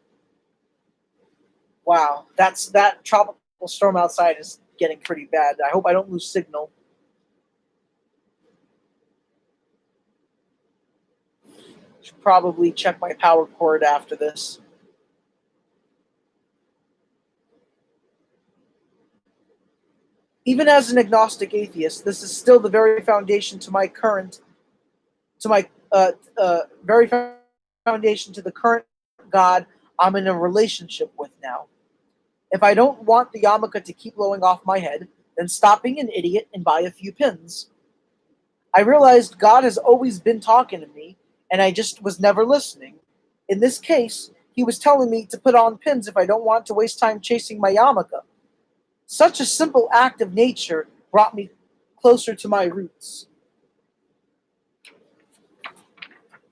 [SPEAKER 1] Wow, that tropical storm outside is getting pretty bad. I hope I don't lose signal. Should probably check my power cord after this. Even as an agnostic atheist, this is still the very foundation to my current, to my very foundation to the current God I'm in a relationship with now. If I don't want the yarmulke to keep blowing off my head, then stop being an idiot and buy a few pins. I realized God has always been talking to me, and I just was never listening. In this case, he was telling me to put on pins if I don't want to waste time chasing my yarmulke. Such a simple act of nature brought me closer to my roots.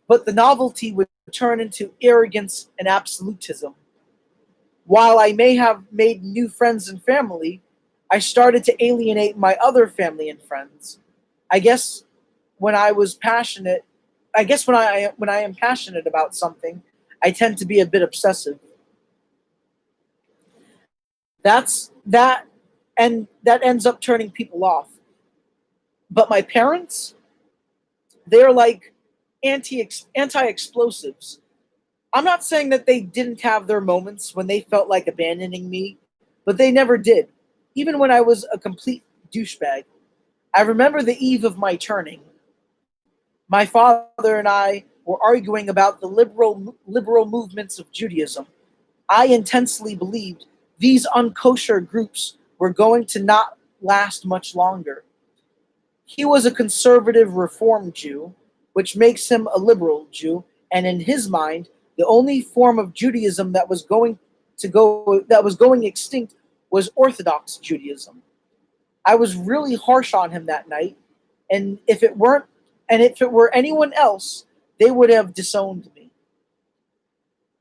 [SPEAKER 1] But the novelty would turn into arrogance and absolutism. While I may have made new friends and family, I started to alienate my other family and friends. I guess when I was passionate, I guess when I am passionate about something, I tend to be a bit obsessive. That's that and that ends up turning people off. But my parents, they're like anti-explosives. I'm not saying that they didn't have their moments when they felt like abandoning me, but they never did. Even when I was a complete douchebag. I remember the eve of my turning. My father and I were arguing about the liberal movements of Judaism. I intensely believed these unkosher groups were going to not last much longer. He was a conservative reform Jew, which makes him a liberal Jew, and in his mind, the only form of Judaism that was going extinct was Orthodox Judaism. I was really harsh on him that night, and if it were anyone else, they would have disowned me.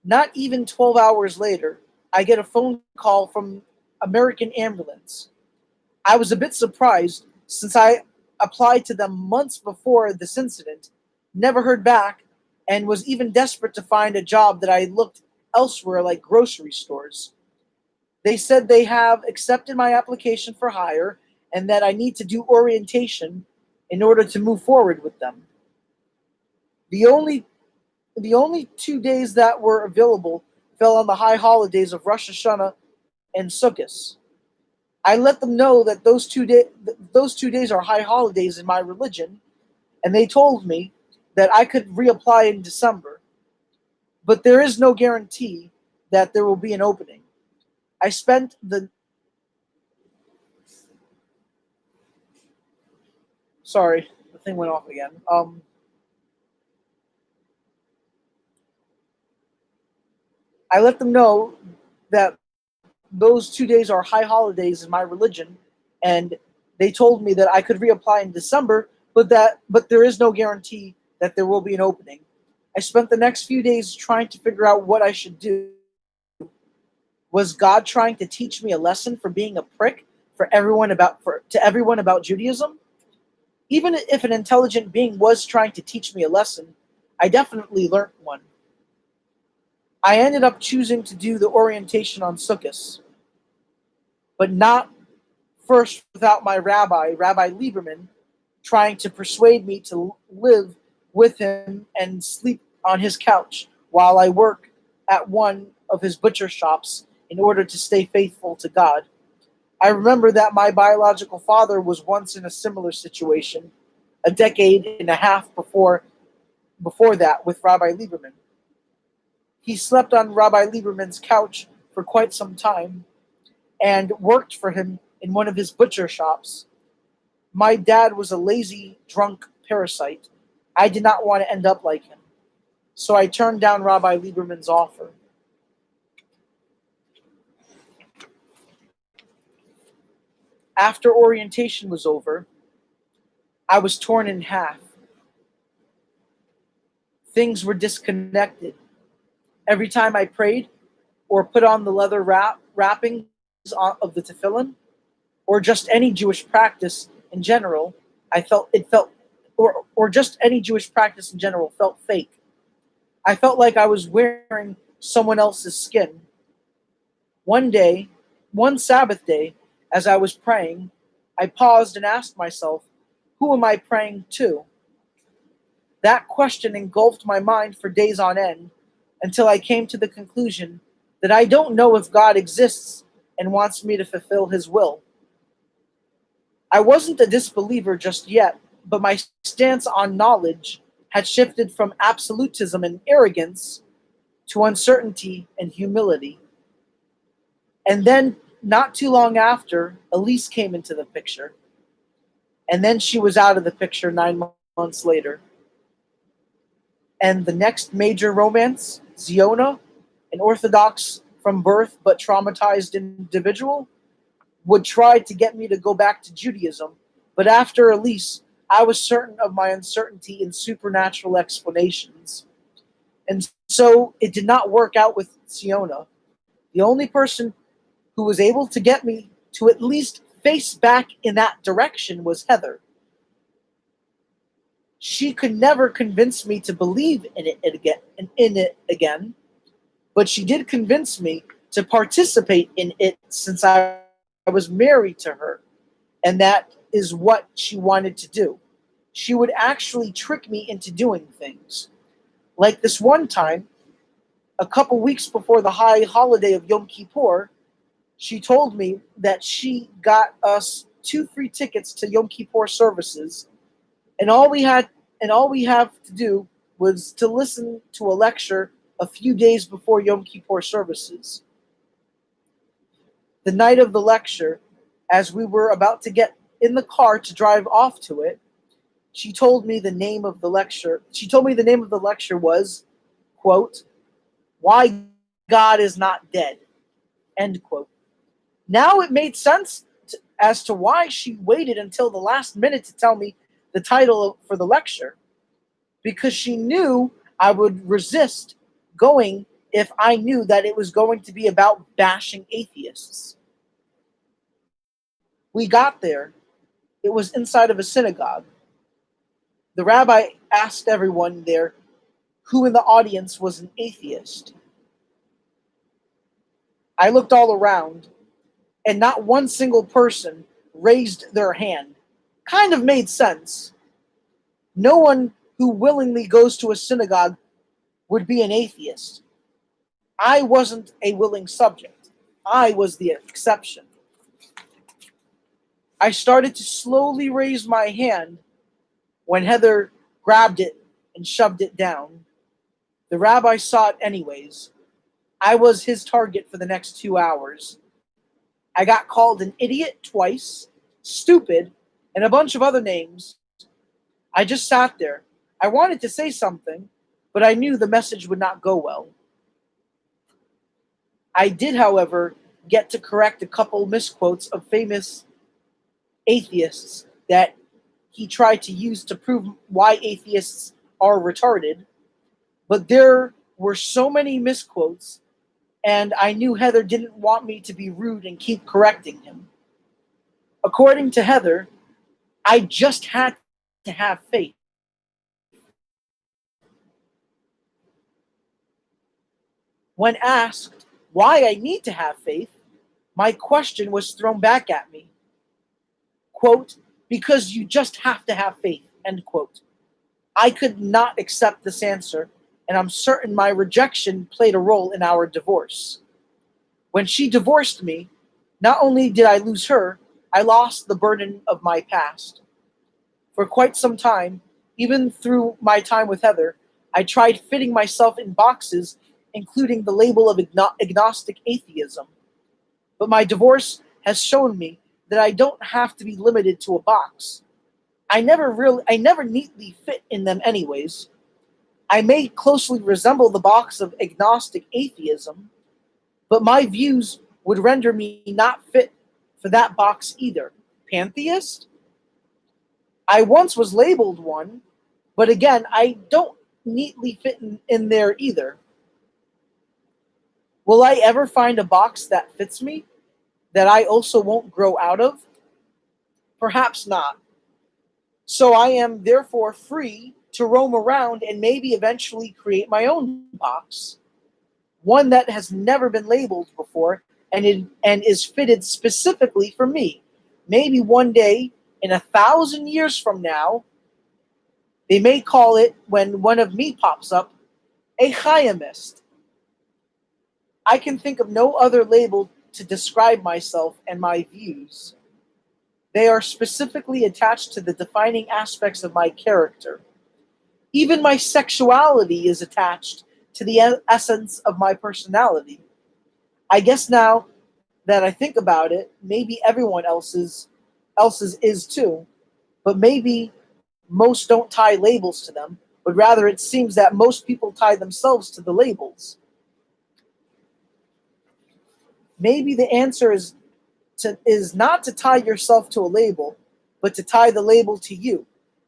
[SPEAKER 1] Not even 12 hours later, I get a phone call from American Ambulance. I was a bit surprised since I applied to them months before this incident, never heard back, and was even desperate to find a job that I looked elsewhere like grocery stores. They said they have accepted my application for hire and that I need to do orientation in order to move forward with them. The only the only 2 days that were available fell on the high holidays of Rosh Hashanah and Sukkot. I let them know that those 2 days are high holidays in my religion, and they told me that I could reapply in December. But there is no guarantee that there will be an opening. I spent the sorry, the thing went off again. I let them know that those 2 days are high holidays in my religion, and they told me that I could reapply in December, but there is no guarantee that there will be an opening. I spent the next few days trying to figure out what I should do. Was God trying to teach me a lesson for being a prick to everyone about Judaism? Even if an intelligent being was trying to teach me a lesson, I definitely learnt one. I ended up choosing to do the orientation on Sukkot, but not first without my Rabbi Lieberman, trying to persuade me to live with him and sleep on his couch while I work at one of his butcher shops in order to stay faithful to God. I remember that my biological father was once in a similar situation, a decade and a half before before that with Rabbi Lieberman. He slept on Rabbi Lieberman's couch for quite some time and worked for him in one of his butcher shops. My dad was a lazy, drunk parasite. I did not want to end up like him, so I turned down Rabbi Lieberman's offer. After orientation was over, I was torn in half. Things were disconnected. Every time I prayed or put on the leather wrappings of the tefillin, or just any Jewish practice in general, or just any Jewish practice in general felt fake. I felt like I was wearing someone else's skin. One Sabbath day, as I was praying, I paused and asked myself, who am I praying to? That question engulfed my mind for days on end until I came to the conclusion that I don't know if God exists and wants me to fulfill his will. I wasn't a disbeliever just yet, but my stance on knowledge had shifted from absolutism and arrogance to uncertainty and humility. And then, not too long after, Elise came into the picture. And then she was out of the picture 9 months later. And the next major romance, Ziona, an Orthodox from birth but traumatized individual, would try to get me to go back to Judaism. But after Elise, I was certain of my uncertainty in supernatural explanations. And so it did not work out with Ziona. The only person who was able to get me to at least face back in that direction was Heather. She could never convince me to believe in it again, but she did convince me to participate in it since I was married to her, and that is what she wanted to do. She would actually trick me into doing things. Like this one time, a couple weeks before the high holiday of Yom Kippur, she told me that she got us 2 free tickets to Yom Kippur services, and all we have to do was to listen to a lecture a few days before Yom Kippur services. The night of the lecture, as we were about to get in the car to drive off to it, she told me the name of the lecture. She told me the name of the lecture was, quote, "Why God is Not Dead," end quote. Now it made sense as to why she waited until the last minute to tell me the title for the lecture, because she knew I would resist going if I knew that it was going to be about bashing atheists. We got there. It was inside of a synagogue. The rabbi asked everyone there who in the audience was an atheist. I looked all around, and not one single person raised their hand. Kind of made sense. No one who willingly goes to a synagogue would be an atheist. I wasn't a willing subject. I was the exception. I started to slowly raise my hand when Heather grabbed it and shoved it down. The rabbi saw it anyways. I was his target for the next 2 hours. I got called an idiot twice, stupid, and a bunch of other names. I just sat there. I wanted to say something, but I knew the message would not go well. I did, however, get to correct a couple misquotes of famous atheists that he tried to use to prove why atheists are retarded. But there were so many misquotes, and I knew Heather didn't want me to be rude and keep correcting him. According to Heather, I just had to have faith. When asked why I need to have faith, my question was thrown back at me. Quote, "Because you just have to have faith," end quote. I could not accept this answer, and I'm certain my rejection played a role in our divorce. When she divorced me, not only did I lose her, I lost the burden of my past. For quite some time, even through my time with Heather, I tried fitting myself in boxes, including the label of agnostic atheism. But my divorce has shown me that I don't have to be limited to a box. I never neatly fit in them anyways. I may closely resemble the box of agnostic atheism, but my views would render me not fit for that box either. Pantheist? I once was labeled one, but again, I don't neatly fit in there either. Will I ever find a box that fits me, that I also won't grow out of? Perhaps not. So I am therefore free to roam around and maybe eventually create my own box, one that has never been labeled before and is fitted specifically for me. Maybe one day, in 1,000 years from now, they may call it, when one of me pops up, a Chaimist. I can think of no other label to describe myself and my views. They are specifically attached to the defining aspects of my character. Even my sexuality is attached to the essence of my personality. I guess now that I think about it, maybe everyone else's is too, but maybe most don't tie labels to them, but rather it seems that most people tie themselves to the labels. Maybe the answer is not to tie yourself to a label, but to tie the label to you.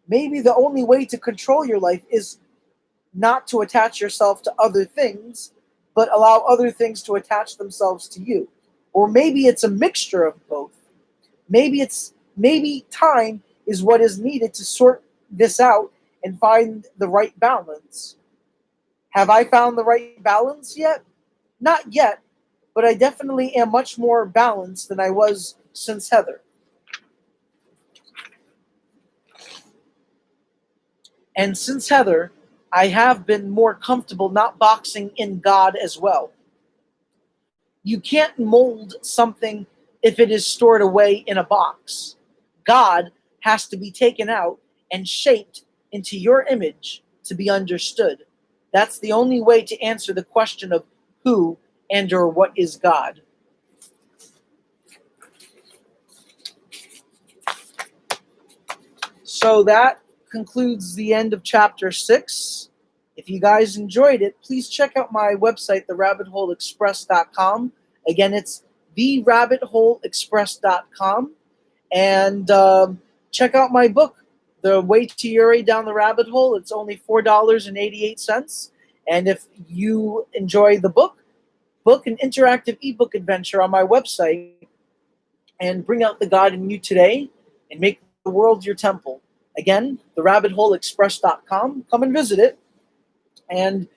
[SPEAKER 1] Maybe the only way to control your life is not to attach yourself to other things, but allow other things to attach themselves to you. Or maybe it's a mixture of both. Maybe time is what is needed to sort this out and find the right balance. Have I found the right balance yet? Not yet, but I definitely am much more balanced than I was since Heather. And since Heather, I have been more comfortable not boxing in God as well. You can't mold something if it is stored away in a box. God has to be taken out and shaped into your image to be understood. That's the only way to answer the question of who and or what is God. So that concludes the end of chapter 6. If you guys enjoyed it, please check out my website, therabbitholeexpress.com. Again, it's therabbitholeexpress.com. And check out my book, The Way to Uri Down the Rabbit Hole. It's only $4.88. And if you enjoy the book an interactive ebook adventure on my website and bring out the God in you today and make the world your temple. Again, therabbitholeexpress.com. Come and visit it. And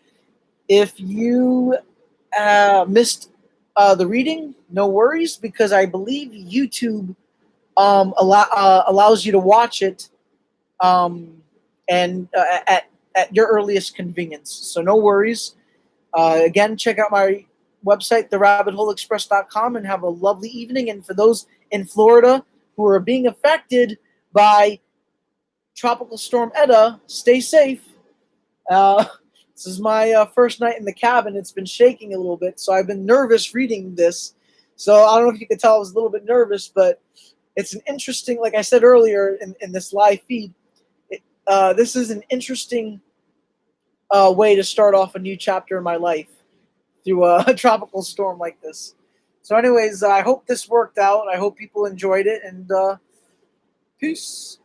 [SPEAKER 1] if you missed the reading, no worries, because I believe YouTube allows you to watch it and at your earliest convenience. So no worries. Again, check out my website, therabbitholeexpress.com, and have a lovely evening. And for those in Florida who are being affected by Tropical Storm Eta, stay safe. This is my first night in the cabin. It's been shaking a little bit, so I've been nervous reading this. So I don't know if you could tell I was a little bit nervous, but it's an interesting, like I said earlier in this live feed, this is an interesting way to start off a new chapter in my life through a tropical storm like this. So anyways, I hope this worked out. I hope people enjoyed it, and peace.